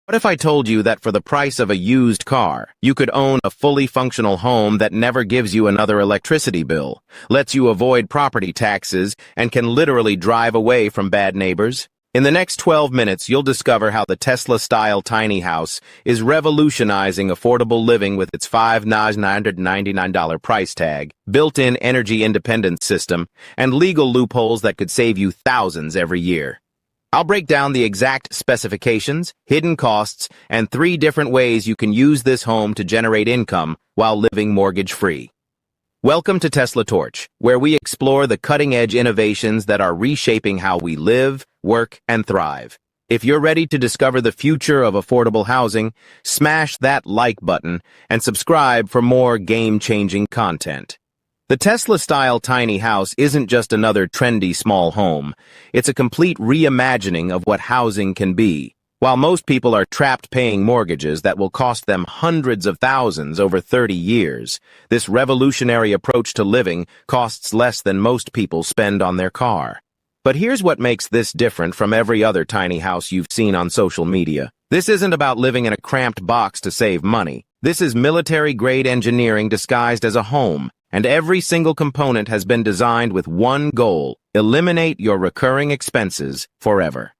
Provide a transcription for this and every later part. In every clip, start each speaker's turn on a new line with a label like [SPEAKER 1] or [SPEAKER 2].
[SPEAKER 1] What if I told you that for the price of a used car, you could own a fully functional home that never gives you another electricity bill, lets you avoid property taxes, and can literally drive away from bad neighbors? In the next 12 minutes, you'll discover how the Tesla-style tiny house is revolutionizing affordable living with its $5,999 price tag, built-in energy independence system, and legal loopholes that could save you thousands every year. I'll break down the exact specifications, hidden costs, and 3 different ways you can use this home to generate income while living mortgage-free. Welcome to Tesla Torch, where we explore the cutting-edge innovations that are reshaping how we live, work, and thrive. If you're ready to discover the future of affordable housing, smash that like button and subscribe for more game-changing content. The Tesla-style tiny house isn't just another trendy small home. It's a complete reimagining of what housing can be. While most people are trapped paying mortgages that will cost them hundreds of thousands over 30 years, this revolutionary approach to living costs less than most people spend on their car. But here's what makes this different from every other tiny house you've seen on social media. This isn't about living in a cramped box to save money. This is military-grade engineering disguised as a home. And every single component has been designed with one goal: eliminate your recurring expenses forever.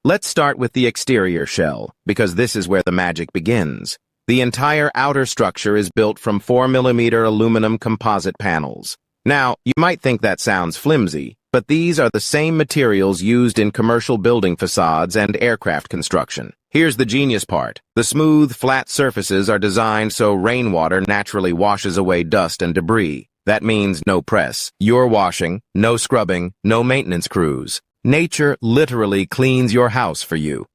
[SPEAKER 1] Let's start with the exterior shell, because this is where the magic begins. The entire outer structure is built from 4mm aluminum composite panels. Now, you might think that sounds flimsy, but these are the same materials used in commercial building facades and aircraft construction. Here's the genius part. The smooth, flat surfaces are designed so rainwater naturally washes away dust and debris. That means no press, your washing, no scrubbing, no maintenance crews. Nature literally cleans your house for you.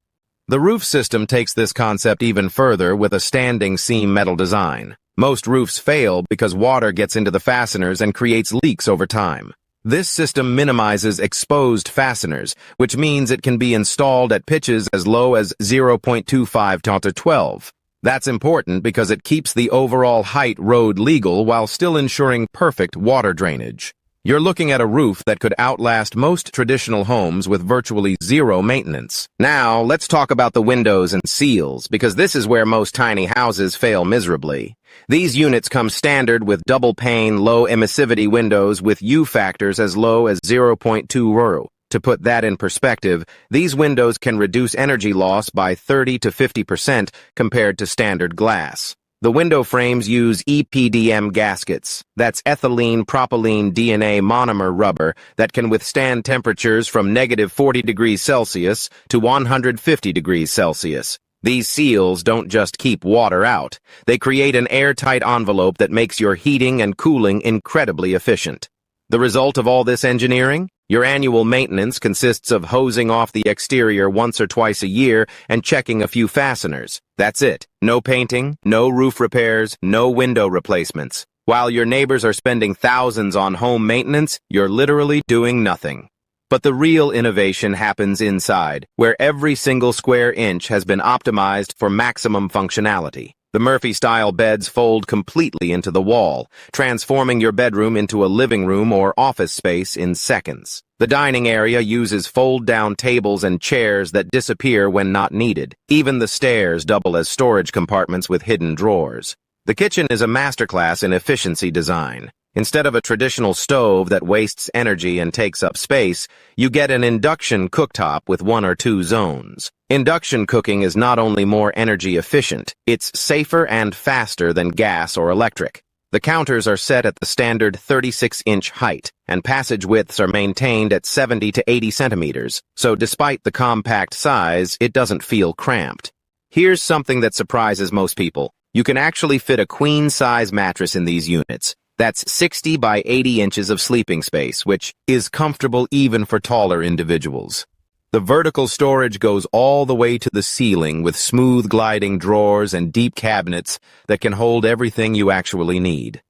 [SPEAKER 1] The roof system takes this concept even further with a standing seam metal design. Most roofs fail because water gets into the fasteners and creates leaks over time. This system minimizes exposed fasteners, which means it can be installed at pitches as low as 0.25 to 12. That's important because it keeps the overall height road legal while still ensuring perfect water drainage. You're looking at a roof that could outlast most traditional homes with virtually zero maintenance. Now, let's talk about the windows and seals, because this is where most tiny houses fail miserably. These units come standard with double-pane, low-emissivity windows with U factors as low as 0.2 RU. To put that in perspective, these windows can reduce energy loss by 30 to 50% compared to standard glass. The window frames use EPDM gaskets. That's ethylene propylene DNA monomer rubber that can withstand temperatures from -40 degrees Celsius to 150 degrees Celsius. These seals don't just keep water out. They create an airtight envelope that makes your heating and cooling incredibly efficient. The result of all this engineering? Your annual maintenance consists of hosing off the exterior once or twice a year and checking a few fasteners. That's it. No painting, no roof repairs, no window replacements. While your neighbors are spending thousands on home maintenance, you're literally doing nothing. But the real innovation happens inside, where every single square inch has been optimized for maximum functionality. The Murphy-style beds fold completely into the wall, transforming your bedroom into a living room or office space in seconds. The dining area uses fold-down tables and chairs that disappear when not needed. Even the stairs double as storage compartments with hidden drawers. The kitchen is a masterclass in efficiency design. Instead of a traditional stove that wastes energy and takes up space, you get an induction cooktop with 1 or 2 zones. Induction cooking is not only more energy efficient, it's safer and faster than gas or electric. The counters are set at the standard 36-inch height, and passage widths are maintained at 70 to 80 centimeters, so despite the compact size, it doesn't feel cramped. Here's something that surprises most people. You can actually fit a queen-size mattress in these units. That's 60 by 80 inches of sleeping space, which is comfortable even for taller individuals. The vertical storage goes all the way to the ceiling with smooth gliding drawers and deep cabinets that can hold everything you actually need.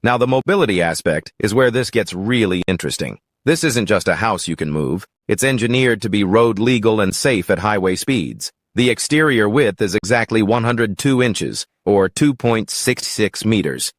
[SPEAKER 1] Now, the mobility aspect is where this gets really interesting. This isn't just a house you can move. It's engineered to be road legal and safe at highway speeds. The exterior width is exactly 102 inches, or 2.66 meters.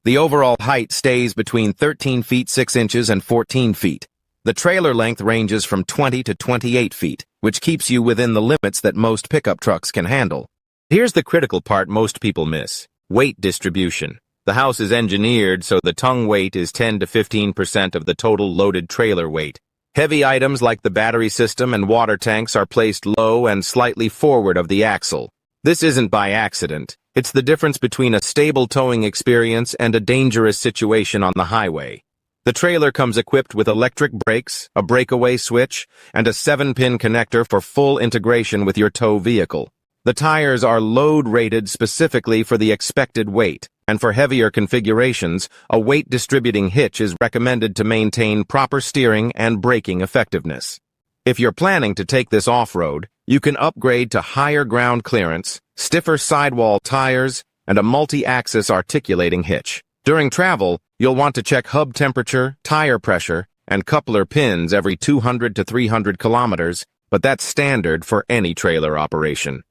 [SPEAKER 1] The overall height stays between 13 feet 6 inches and 14 feet. The trailer length ranges from 20 to 28 feet, which keeps you within the limits that most pickup trucks can handle. Here's the critical part most people miss: weight distribution. The house is engineered so the tongue weight is 10 to 15% of the total loaded trailer weight. Heavy items like the battery system and water tanks are placed low and slightly forward of the axle. This isn't by accident. It's the difference between a stable towing experience and a dangerous situation on the highway. The trailer comes equipped with electric brakes, a breakaway switch, and a 7-pin connector for full integration with your tow vehicle. The tires are load-rated specifically for the expected weight, and for heavier configurations, a weight-distributing hitch is recommended to maintain proper steering and braking effectiveness. If you're planning to take this off-road, you can upgrade to higher ground clearance, stiffer sidewall tires, and a multi-axis articulating hitch. During travel, you'll want to check hub temperature, tire pressure, and coupler pins every 200 to 300 kilometers, but that's standard for any trailer operation.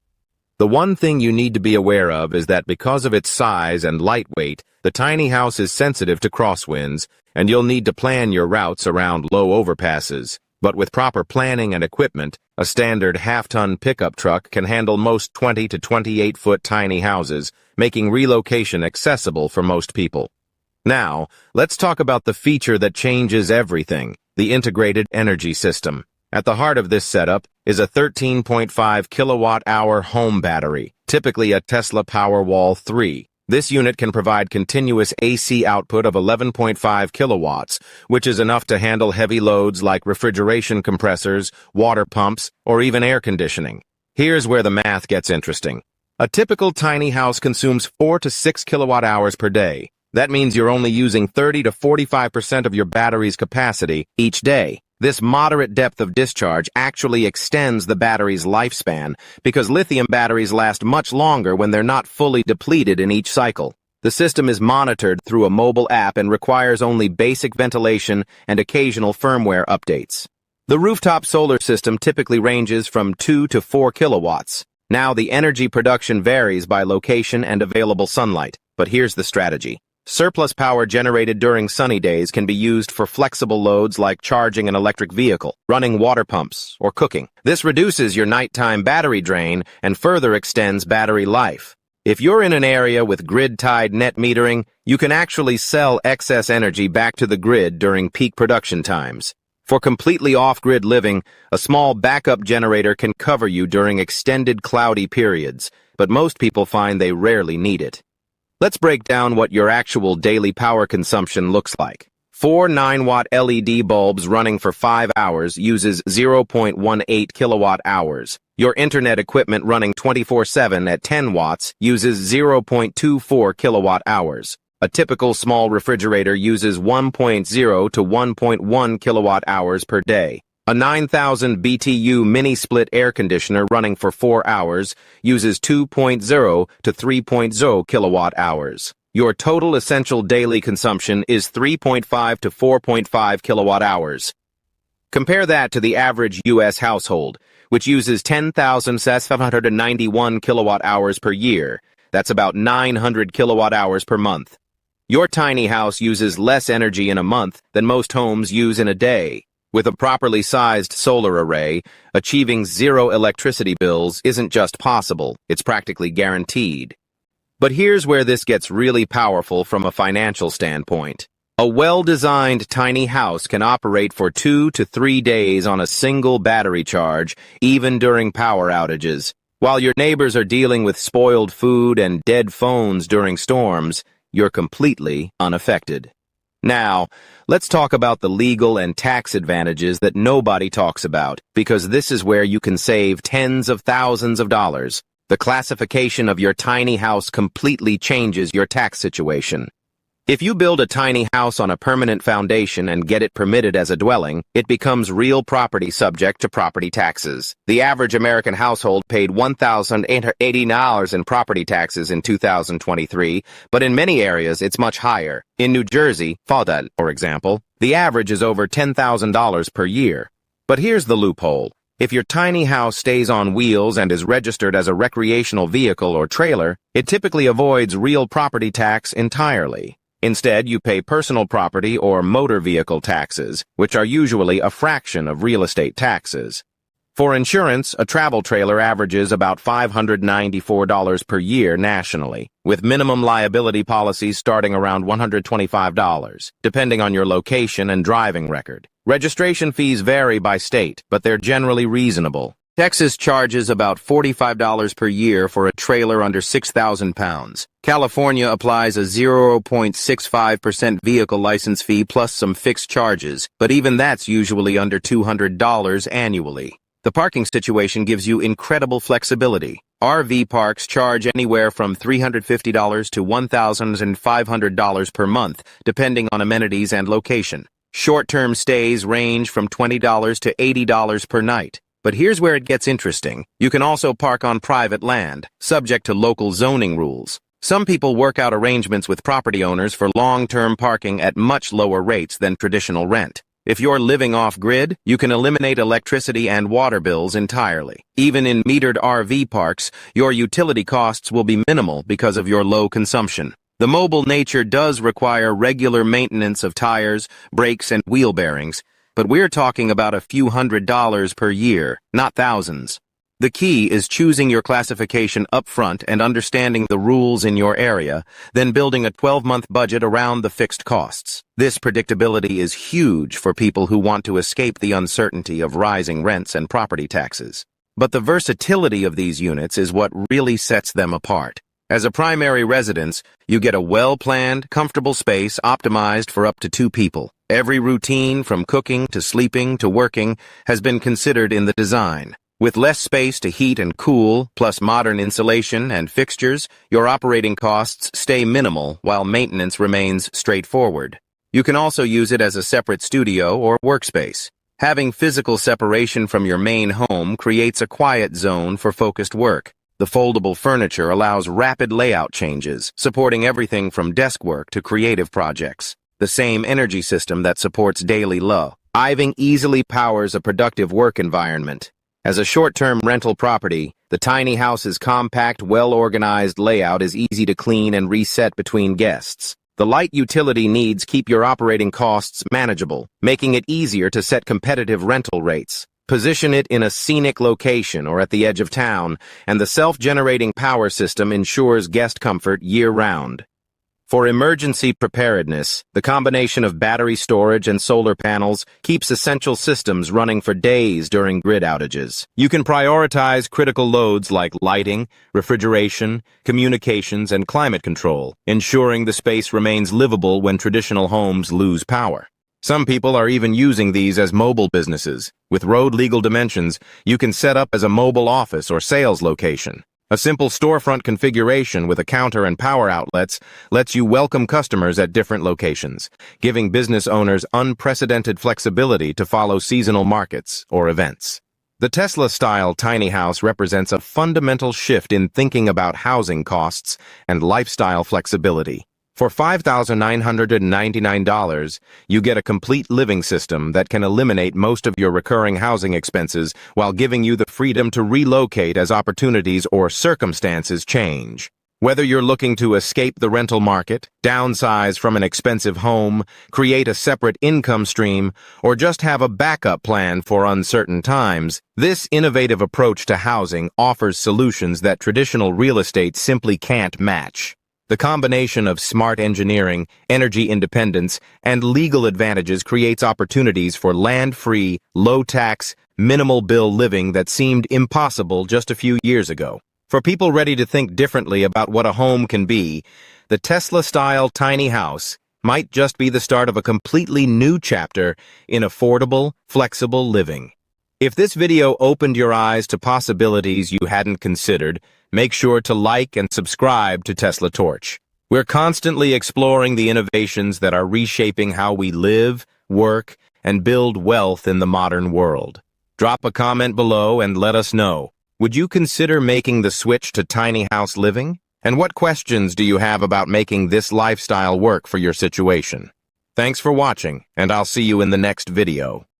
[SPEAKER 1] The one thing you need to be aware of is that because of its size and lightweight, the tiny house is sensitive to crosswinds, and you'll need to plan your routes around low overpasses. But with proper planning and equipment, a standard half-ton pickup truck can handle most 20 to 28-foot tiny houses, making relocation accessible for most people. Now, let's talk about the feature that changes everything: the integrated energy system. At the heart of this setup is a 13.5 kilowatt-hour home battery, typically a Tesla Powerwall 3. This unit can provide continuous AC output of 11.5 kilowatts, which is enough to handle heavy loads like refrigeration compressors, water pumps, or even air conditioning. Here's where the math gets interesting. A typical tiny house consumes 4 to 6 kilowatt-hours per day. That means you're only using 30 to 45% of your battery's capacity each day. This moderate depth of discharge actually extends the battery's lifespan because lithium batteries last much longer when they're not fully depleted in each cycle. The system is monitored through a mobile app and requires only basic ventilation and occasional firmware updates. The rooftop solar system typically ranges from 2 to 4 kilowatts. Now, the energy production varies by location and available sunlight, but here's the strategy. Surplus power generated during sunny days can be used for flexible loads like charging an electric vehicle, running water pumps, or cooking. This reduces your nighttime battery drain and further extends battery life. If you're in an area with grid-tied net metering, you can actually sell excess energy back to the grid during peak production times. For completely off-grid living, a small backup generator can cover you during extended cloudy periods, but most people find they rarely need it. Let's break down what your actual daily power consumption looks like. 4 9-watt LED bulbs running for 5 hours uses 0.18 kilowatt hours. Your internet equipment running 24/7 at 10 watts uses 0.24 kilowatt hours. A typical small refrigerator uses 1.0 to 1.1 kilowatt hours per day. A 9,000 BTU mini-split air conditioner running for 4 hours uses 2.0 to 3.0 kilowatt hours. Your total essential daily consumption is 3.5 to 4.5 kilowatt hours. Compare that to the average U.S. household, which uses 10,791 kilowatt hours per year. That's about 900 kilowatt hours per month. Your tiny house uses less energy in a month than most homes use in a day. With a properly sized solar array, achieving zero electricity bills isn't just possible, it's practically guaranteed. But here's where this gets really powerful from a financial standpoint. A well-designed tiny house can operate for 2 to 3 days on a single battery charge, even during power outages. While your neighbors are dealing with spoiled food and dead phones during storms, you're completely unaffected. Now, let's talk about the legal and tax advantages that nobody talks about, because this is where you can save tens of thousands of dollars. The classification of your tiny house completely changes your tax situation. If you build a tiny house on a permanent foundation and get it permitted as a dwelling, it becomes real property subject to property taxes. The average American household paid $1,880 in property taxes in 2023, but in many areas it's much higher. In New Jersey, for example, the average is over $10,000 per year. But here's the loophole. If your tiny house stays on wheels and is registered as a recreational vehicle or trailer, it typically avoids real property tax entirely. Instead, you pay personal property or motor vehicle taxes, which are usually a fraction of real estate taxes. For insurance, a travel trailer averages about $594 per year nationally, with minimum liability policies starting around $125, depending on your location and driving record. Registration fees vary by state, but they're generally reasonable. Texas charges about $45 per year for a trailer under 6,000 pounds. California applies a 0.65% vehicle license fee plus some fixed charges, but even that's usually under $200 annually. The parking situation gives you incredible flexibility. RV parks charge anywhere from $350 to $1,500 per month, depending on amenities and location. Short-term stays range from $20 to $80 per night. But here's where it gets interesting. You can also park on private land, subject to local zoning rules. Some people work out arrangements with property owners for long-term parking at much lower rates than traditional rent. If you're living off-grid, you can eliminate electricity and water bills entirely. Even in metered RV parks, your utility costs will be minimal because of your low consumption. The mobile nature does require regular maintenance of tires, brakes, and wheel bearings, but we're talking about a few $100s per year, not thousands. The key is choosing your classification up front and understanding the rules in your area, then building a 12-month budget around the fixed costs. This predictability is huge for people who want to escape the uncertainty of rising rents and property taxes. But the versatility of these units is what really sets them apart. As a primary residence, you get a well-planned, comfortable space optimized for up to 2 people. Every routine, from cooking to sleeping to working, has been considered in the design. With less space to heat and cool, plus modern insulation and fixtures, your operating costs stay minimal while maintenance remains straightforward. You can also use it as a separate studio or workspace. Having physical separation from your main home creates a quiet zone for focused work. The foldable furniture allows rapid layout changes, supporting everything from desk work to creative projects. The same energy system that supports daily living easily powers a productive work environment. As a short-term rental property, the tiny house's compact, well-organized layout is easy to clean and reset between guests. The light utility needs keep your operating costs manageable, making it easier to set competitive rental rates. Position it in a scenic location or at the edge of town, and the self-generating power system ensures guest comfort year-round. For emergency preparedness, the combination of battery storage and solar panels keeps essential systems running for days during grid outages. You can prioritize critical loads like lighting, refrigeration, communications, and climate control, ensuring the space remains livable when traditional homes lose power. Some people are even using these as mobile businesses. With road-legal dimensions, you can set up as a mobile office or sales location. A simple storefront configuration with a counter and power outlets lets you welcome customers at different locations, giving business owners unprecedented flexibility to follow seasonal markets or events. The Tesla-style tiny house represents a fundamental shift in thinking about housing costs and lifestyle flexibility. For $5,999, you get a complete living system that can eliminate most of your recurring housing expenses while giving you the freedom to relocate as opportunities or circumstances change. Whether you're looking to escape the rental market, downsize from an expensive home, create a separate income stream, or just have a backup plan for uncertain times, this innovative approach to housing offers solutions that traditional real estate simply can't match. The combination of smart engineering, energy independence, and legal advantages creates opportunities for land-free, low-tax, minimal-bill living that seemed impossible just a few years ago. For people ready to think differently about what a home can be, the Tesla-style tiny house might just be the start of a completely new chapter in affordable, flexible living. If this video opened your eyes to possibilities you hadn't considered, make sure to like and subscribe to Tesla Torch. We're constantly exploring the innovations that are reshaping how we live, work, and build wealth in the modern world. Drop a comment below and let us know. Would you consider making the switch to tiny house living? And what questions do you have about making this lifestyle work for your situation? Thanks for watching, and I'll see you in the next video.